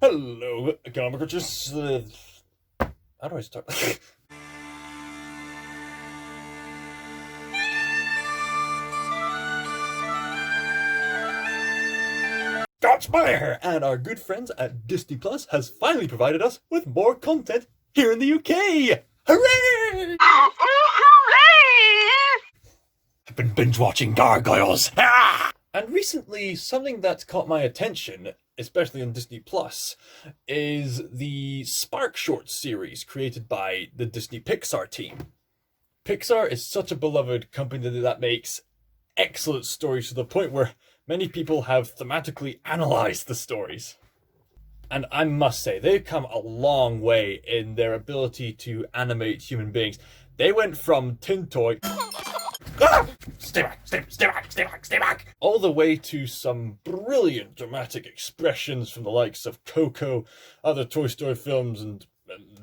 Hello, comic creatures. How do I start? Got Blair! And our good friends at Disney Plus has finally provided us with more content here in the UK! Hooray! I've been binge-watching Gargoyles! Ah! And recently, something that's caught my attention, especially on Disney Plus, is the SparkShorts series created by the Disney Pixar team. Pixar is such a beloved company that makes excellent stories to the point where many people have thematically analyzed the stories. And I must say, they've come a long way in their ability to animate human beings. They went from tin toy... Ah! Stay back, stay back, stay back, stay back! All the way to some brilliant dramatic expressions from the likes of Coco, other Toy Story films, and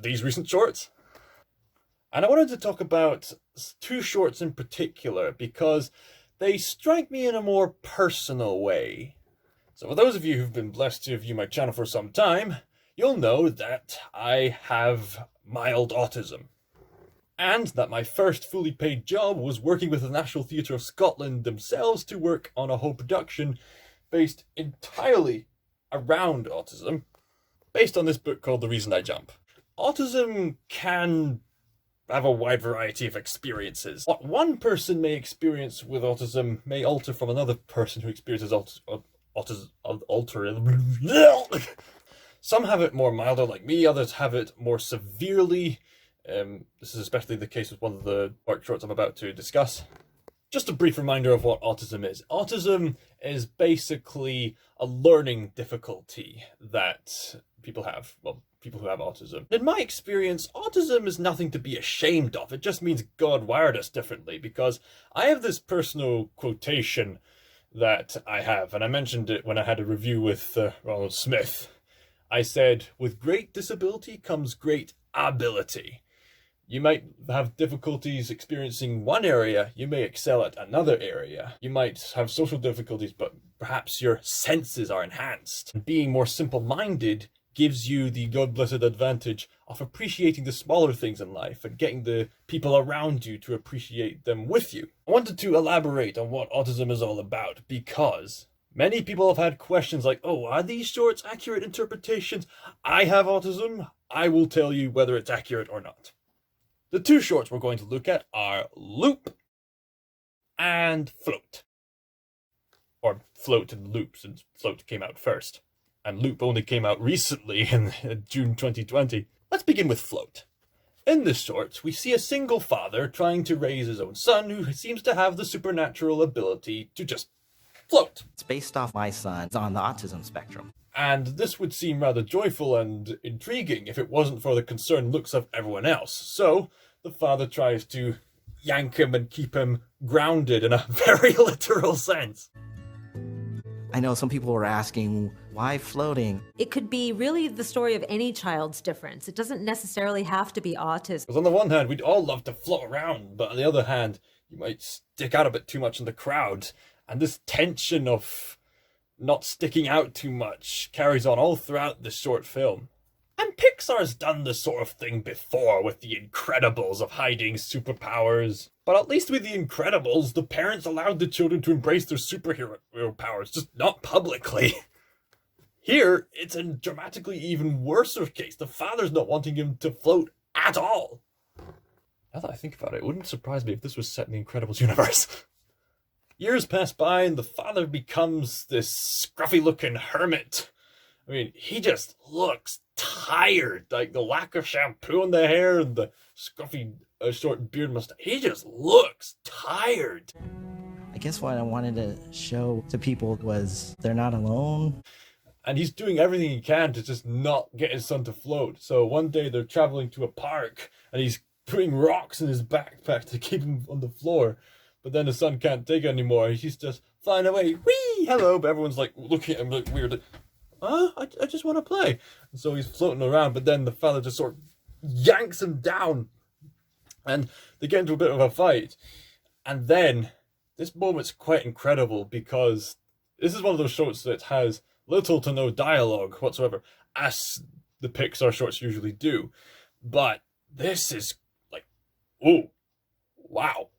these recent shorts. And I wanted to talk about two shorts in particular because they strike me in a more personal way. So for those of you who've been blessed to view my channel for some time, you'll know that I have mild autism. And that my first fully paid job was working with the National Theatre of Scotland themselves to work on a whole production based entirely around autism, based on this book called The Reason I Jump. Autism can have a wide variety of experiences. What one person may experience with autism may alter from another person who experiences autism. Some have it more milder like me, others have it more severely. This is especially the case with one of the SparkShorts I'm about to discuss. Just a brief reminder of what autism is. Autism is basically a learning difficulty that people have. Well, people who have autism. In my experience, autism is nothing to be ashamed of. It just means God wired us differently, because I have this personal quotation that I have, and I mentioned it when I had a review with Ronald Smith. I said, with great disability comes great ability. You might have difficulties experiencing one area, you may excel at another area. You might have social difficulties, but perhaps your senses are enhanced. Being more simple-minded gives you the God-blessed advantage of appreciating the smaller things in life and getting the people around you to appreciate them with you. I wanted to elaborate on what autism is all about because many people have had questions like, oh, are these shorts accurate interpretations? I have autism. I will tell you whether it's accurate or not. The two shorts we're going to look at are Loop and Float. Or Float and Loop, since Float came out first. And Loop only came out recently in June 2020. Let's begin with Float. In this short, we see a single father trying to raise his own son who seems to have the supernatural ability to just float. It's based off my son's on the autism spectrum. And this would seem rather joyful and intriguing if it wasn't for the concerned looks of everyone else. So, the father tries to yank him and keep him grounded in a very literal sense. I know some people were asking, why floating? It could be really the story of any child's difference. It doesn't necessarily have to be autism. Because on the one hand, we'd all love to float around, but on the other hand, you might stick out a bit too much in the crowd. And this tension of not sticking out too much carries on all throughout the short film. And Pixar's done this sort of thing before with The Incredibles of hiding superpowers. But at least with The Incredibles, the parents allowed the children to embrace their superhero powers, just not publicly. Here, it's a dramatically even worse case. The father's not wanting him to float at all. Now that I think about it, it wouldn't surprise me if this was set in the Incredibles universe. Years pass by and the father becomes this scruffy-looking hermit. I mean, he just looks tired. Like, the lack of shampoo in the hair and the scruffy short beard mustache. He just looks tired. I guess what I wanted to show to people was they're not alone. And he's doing everything he can to just not get his son to float. So one day they're traveling to a park and he's putting rocks in his backpack to keep him on the floor. But then the son can't take it anymore. He's just flying away. Whee! Hello! But everyone's like looking at him like weird. I just want to play. And so he's floating around, but then the father just sort of yanks him down. And they get into a bit of a fight. And then this moment's quite incredible because this is one of those shorts that has little to no dialogue whatsoever. as the Pixar shorts usually do. But this is like, oh, wow.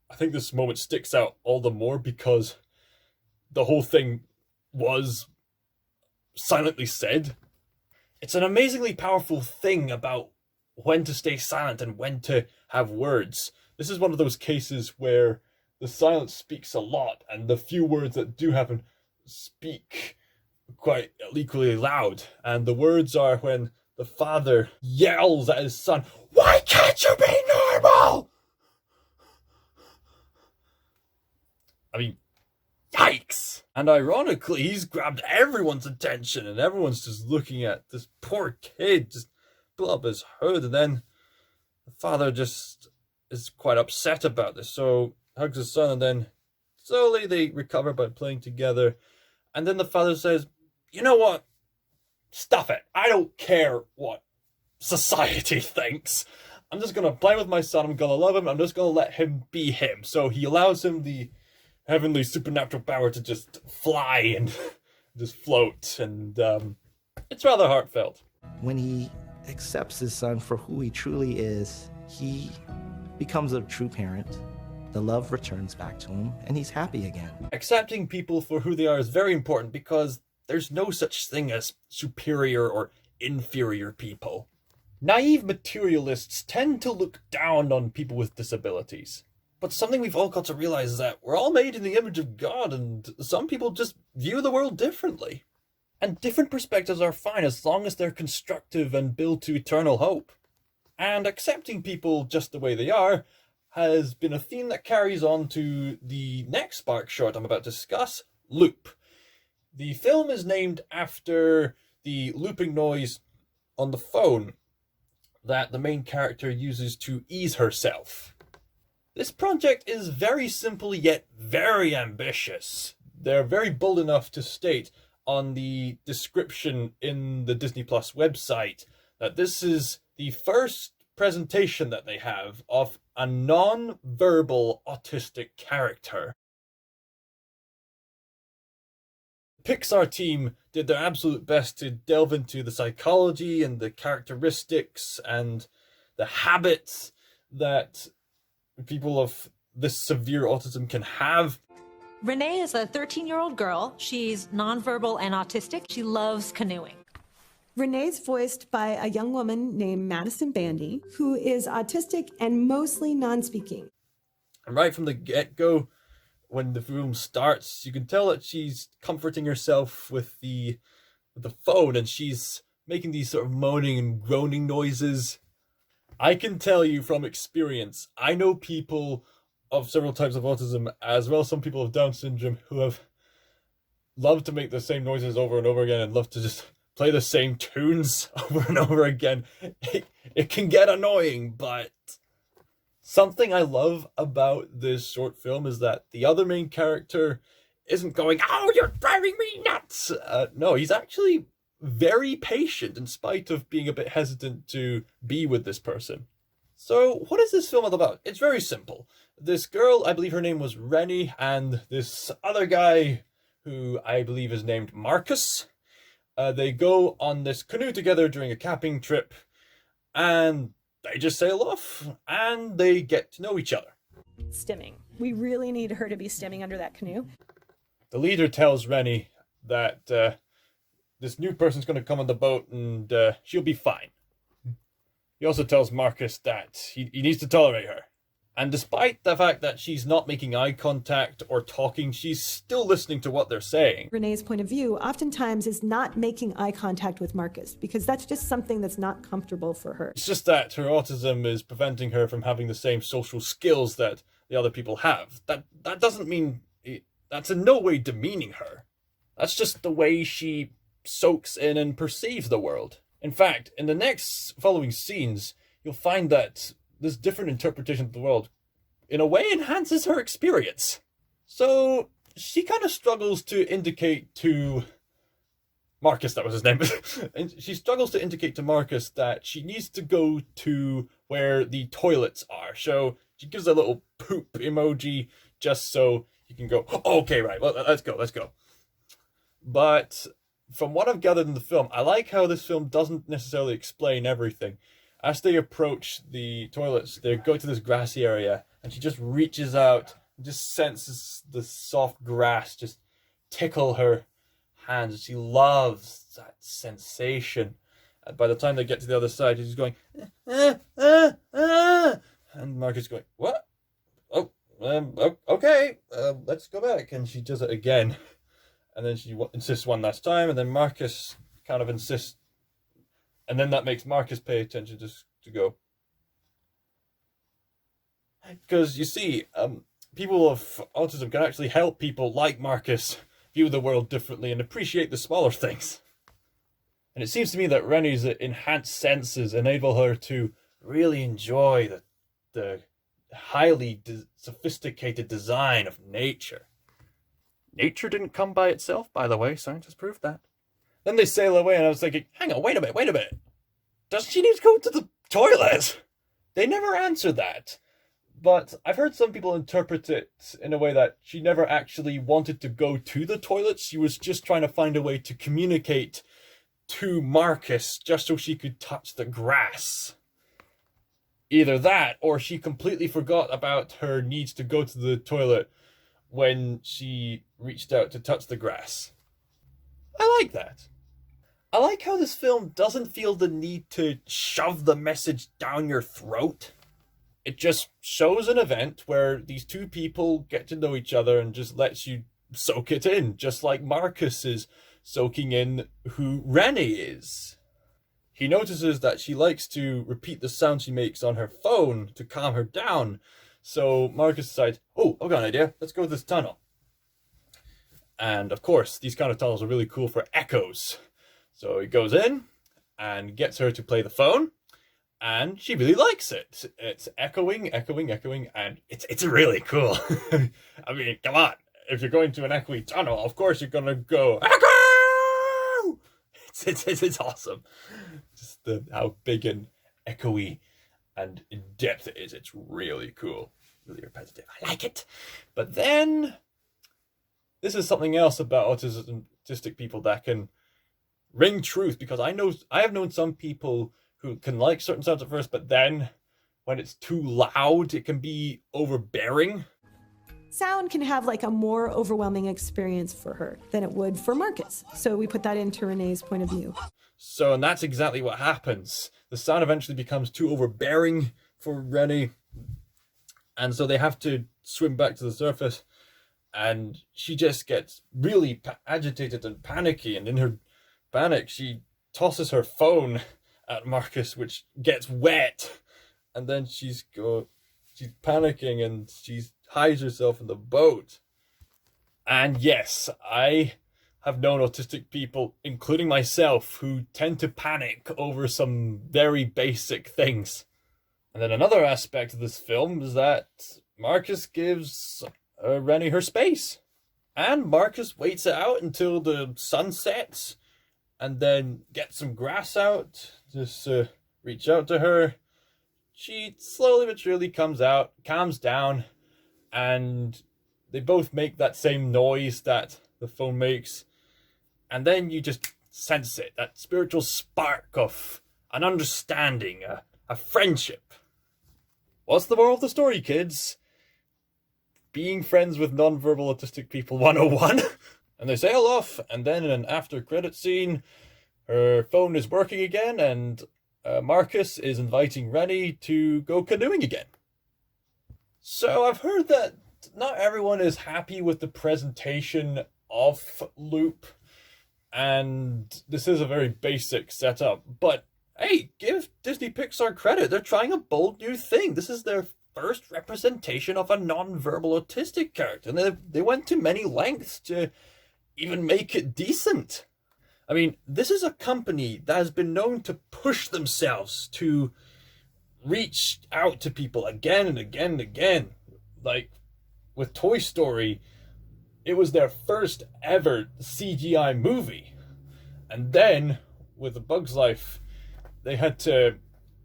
I think this moment sticks out all the more because the whole thing was silently said. It's an amazingly powerful thing about when to stay silent and when to have words. This is one of those cases where the silence speaks a lot, and the few words that do happen speak quite equally loud. And the words are when the father yells at his son, "Why can't you be normal?" I mean, yikes! And ironically, he's grabbed everyone's attention, and everyone's just looking at this poor kid just pull up his hood, and then the father just is quite upset about this, so hugs his son, and then slowly they recover by playing together. And then the father says, "You know what? Stuff it. I don't care what society thinks. I'm just going to play with my son. I'm going to love him. I'm just going to let him be him." So he allows him the heavenly supernatural power to just fly and just float. And it's rather heartfelt. When he accepts his son for who he truly is, he becomes a true parent. The love returns back to him, and he's happy again. Accepting people for who they are is very important because there's no such thing as superior or inferior people. Naive materialists tend to look down on people with disabilities. But something we've all got to realize is that we're all made in the image of God, and some people just view the world differently. And different perspectives are fine as long as they're constructive and build to eternal hope. And accepting people just the way they are has been a theme that carries on to the next Spark short I'm about to discuss, Loop. The film is named after the looping noise on the phone that the main character uses to ease herself. This project is very simple yet very ambitious. They're very bold enough to state on the description in the Disney Plus website that this is the first presentation that they have of a non-verbal autistic character. The Pixar team did their absolute best to delve into the psychology and the characteristics and the habits that people of this severe autism can have. Renee is a 13-year-old girl. She's nonverbal and autistic. She loves canoeing. Renee's voiced by a young woman named Madison Bandy, who is autistic and mostly non-speaking. And right from the get-go, when the film starts, you can tell that she's comforting herself with the phone, and she's making these sort of moaning and groaning noises. I can tell you from experience, I know people of several types of autism, as well as some people with Down syndrome, who have loved to make the same noises over and over again and love to just play the same tunes over and over again. It can get annoying, but something I love about this short film is that the other main character isn't going, "Oh, you're driving me nuts!" No, he's actually very patient in spite of being a bit hesitant to be with this person. So what is this film all about? It's very simple. This girl, I believe her name was Rennie, and this other guy who I believe is named Marcus, they go on this canoe together during a camping trip, and they just sail off, and they get to know each other. Stimming. We really need her to be stimming under that canoe. The leader tells Rennie that this new person's going to come on the boat and she'll be fine. He also tells Marcus that he needs to tolerate her. And despite the fact that she's not making eye contact or talking, she's still listening to what they're saying. Renee's point of view oftentimes is not making eye contact with Marcus because that's just something that's not comfortable for her. It's just that her autism is preventing her from having the same social skills that the other people have. That doesn't mean... That's in no way demeaning her. That's just the way she soaks in and perceives the world. In fact, in the next following scenes, you'll find that this different interpretation of the world, in a way, enhances her experience. So she kind of struggles to indicate to Marcus, that was his name, and she struggles to indicate to Marcus that she needs to go to where the toilets are. So she gives a little poop emoji just so he can go, "Okay, right, well, let's go. But from what I've gathered in the film, I like how this film doesn't necessarily explain everything. As they approach the toilets, they go to this grassy area, and she just reaches out and just senses the soft grass just tickle her hands. She loves that sensation. And by the time they get to the other side, she's going, and Marcus is going, what? Oh, okay, let's go back. And she does it again. And then she insists one last time, and then Marcus kind of insists. And then that makes Marcus pay attention just to go. Because you see, people of autism can actually help people like Marcus view the world differently and appreciate the smaller things. And it seems to me that Rennie's enhanced senses enable her to really enjoy the highly sophisticated design of nature. Nature didn't come by itself, by the way. Scientists proved that. Then they sail away, and I was thinking, hang on, wait a minute. Does she need to go to the toilet? They never answer that. But I've heard some people interpret it in a way that she never actually wanted to go to the toilet. She was just trying to find a way to communicate to Marcus just so she could touch the grass. Either that, or she completely forgot about her needs to go to the toilet when she reached out to touch the grass. I like that. I like how this film doesn't feel the need to shove the message down your throat. It just shows an event where these two people get to know each other and just lets you soak it in, just like Marcus is soaking in who Rennie is. He notices that she likes to repeat the sound she makes on her phone to calm her down. So Marcus decides, oh, I've got an idea. Let's go to this tunnel. And of course, these kind of tunnels are really cool for echoes. So he goes in and gets her to play the phone. And she really likes it. It's echoing, and it's really cool. I mean, come on. If you're going to an echoey tunnel, of course you're going to go, echo! It's awesome. Just how big and echoey and in depth it is. It's really cool. Really repetitive. I like it. But then, this is something else about autistic people that can ring truth, because I have known some people who can like certain sounds at first, but then when it's too loud, it can be overbearing. Sound can have like a more overwhelming experience for her than it would for Marcus. So we put that into Renee's point of view. So, and that's exactly what happens. The sound eventually becomes too overbearing for Rennie. And so they have to swim back to the surface. And she just gets really agitated and panicky. And in her panic, she tosses her phone at Marcus, which gets wet. And then she's panicking and she hides herself in the boat. And yes, I have known autistic people, including myself, who tend to panic over some very basic things. And then another aspect of this film is that Marcus gives Rennie her space. And Marcus waits it out until the sun sets, and then gets some grass out, just reach out to her. She slowly but surely comes out, calms down, and they both make that same noise that the phone makes. And then you just sense it, that spiritual spark of an understanding, a friendship. What's the moral of the story, kids? Being friends with non-verbal autistic people 101. And they sail off, and then in an after-credit scene, her phone is working again, and Marcus is inviting Rennie to go canoeing again. So I've heard that not everyone is happy with the presentation of Loop, and this is a very basic setup, but hey, give Disney Pixar credit. They're trying a bold new thing. This is their first representation of a non-verbal autistic character, and they went to many lengths to even make it decent. I mean, this is a company that has been known to push themselves to reach out to people again and again and again. Like, with Toy Story, it was their first ever CGI movie. And then, with A Bug's Life, they had to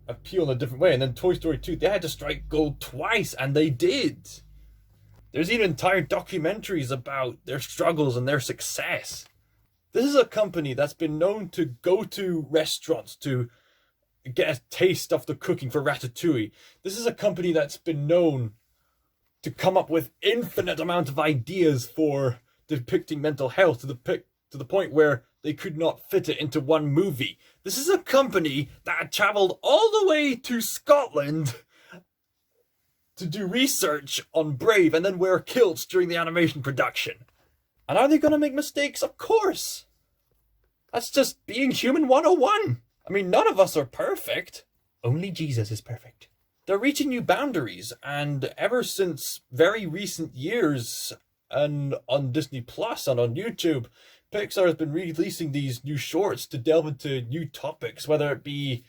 appeal in a different way. And then Toy Story 2, they had to strike gold twice, and they did. There's even entire documentaries about their struggles and their success. This is a company that's been known to go to restaurants to get a taste of the cooking for Ratatouille. This is a company that's been known to come up with infinite amount of ideas for depicting mental health to the point where they could not fit it into one movie. This is a company that traveled all the way to Scotland to do research on Brave and then wear kilts during the animation production. And are they going to make mistakes? Of course. That's just being human 101. I mean, none of us are perfect. Only Jesus is perfect. They're reaching new boundaries, and ever since very recent years, and on Disney Plus and on YouTube, Pixar has been releasing these new shorts to delve into new topics, whether it be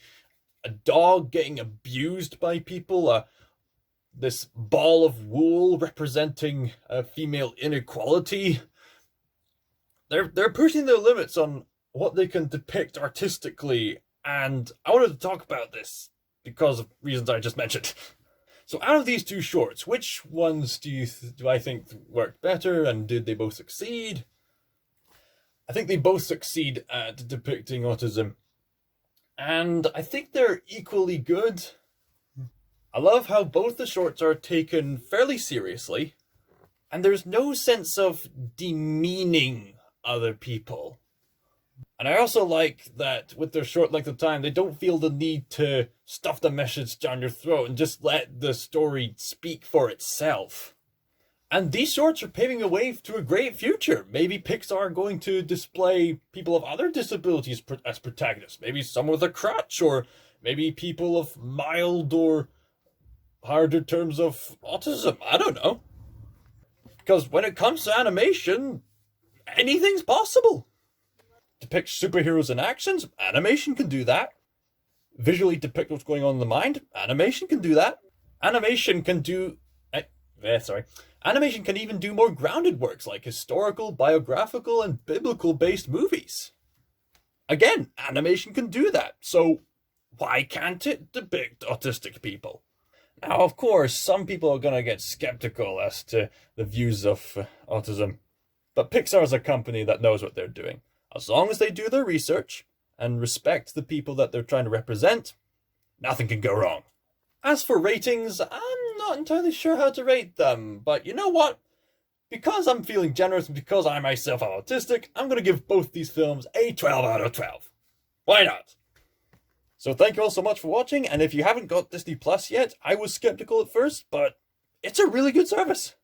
a dog getting abused by people, this ball of wool representing female inequality. They're pushing their limits on what they can depict artistically, and I wanted to talk about this because of reasons I just mentioned. So out of these two shorts, which ones do I think worked better, and did they both succeed? I think they both succeed at depicting autism, and I think they're equally good. I love how both the shorts are taken fairly seriously, and there's no sense of demeaning other people. And I also like that with their short length of time, they don't feel the need to stuff the message down your throat and just let the story speak for itself. And these shorts are paving the way to a great future. Maybe Pixar are going to display people of other disabilities as protagonists. Maybe someone with a crutch, or maybe people of mild or harder terms of autism. I don't know. Because when it comes to animation, anything's possible. Depict superheroes in actions, animation can do that. Visually depict what's going on in the mind, animation can do that. Animation can even do more grounded works like historical, biographical, and biblical-based movies. Again, animation can do that, so why can't it depict autistic people? Now, of course, some people are going to get skeptical as to the views of autism, but Pixar is a company that knows what they're doing. As long as they do their research and respect the people that they're trying to represent, nothing can go wrong. As for ratings, I'm not entirely sure how to rate them, but you know what? Because I'm feeling generous and because I myself am autistic, I'm going to give both these films a 12 out of 12. Why not? So thank you all so much for watching, and if you haven't got Disney Plus yet, I was skeptical at first, but it's a really good service.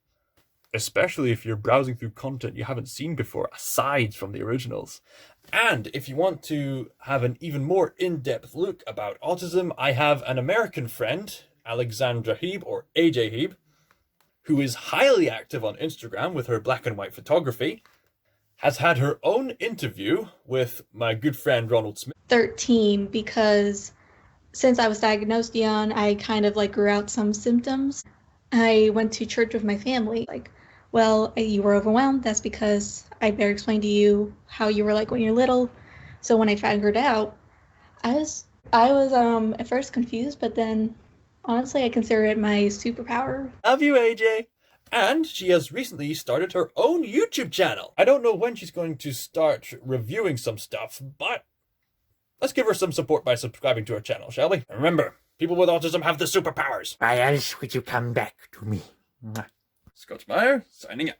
Especially if you're browsing through content you haven't seen before, aside from the originals. And if you want to have an even more in-depth look about autism, I have an American friend, Alexandra Heeb, or AJ Heeb, who is highly active on Instagram with her black and white photography, has had her own interview with my good friend Ronald Smith. 13, because since I was diagnosed young, I kind of grew out some symptoms. I went to church with my family, well, you were overwhelmed. That's because I better explain to you how you were like when you're little. So when I figured out, I was at first confused, but then honestly, I consider it my superpower. Love you, AJ. And she has recently started her own YouTube channel. I don't know when she's going to start reviewing some stuff, but let's give her some support by subscribing to her channel, shall we? And remember, people with autism have the superpowers. Why else would you come back to me? Scott Meyer, signing out.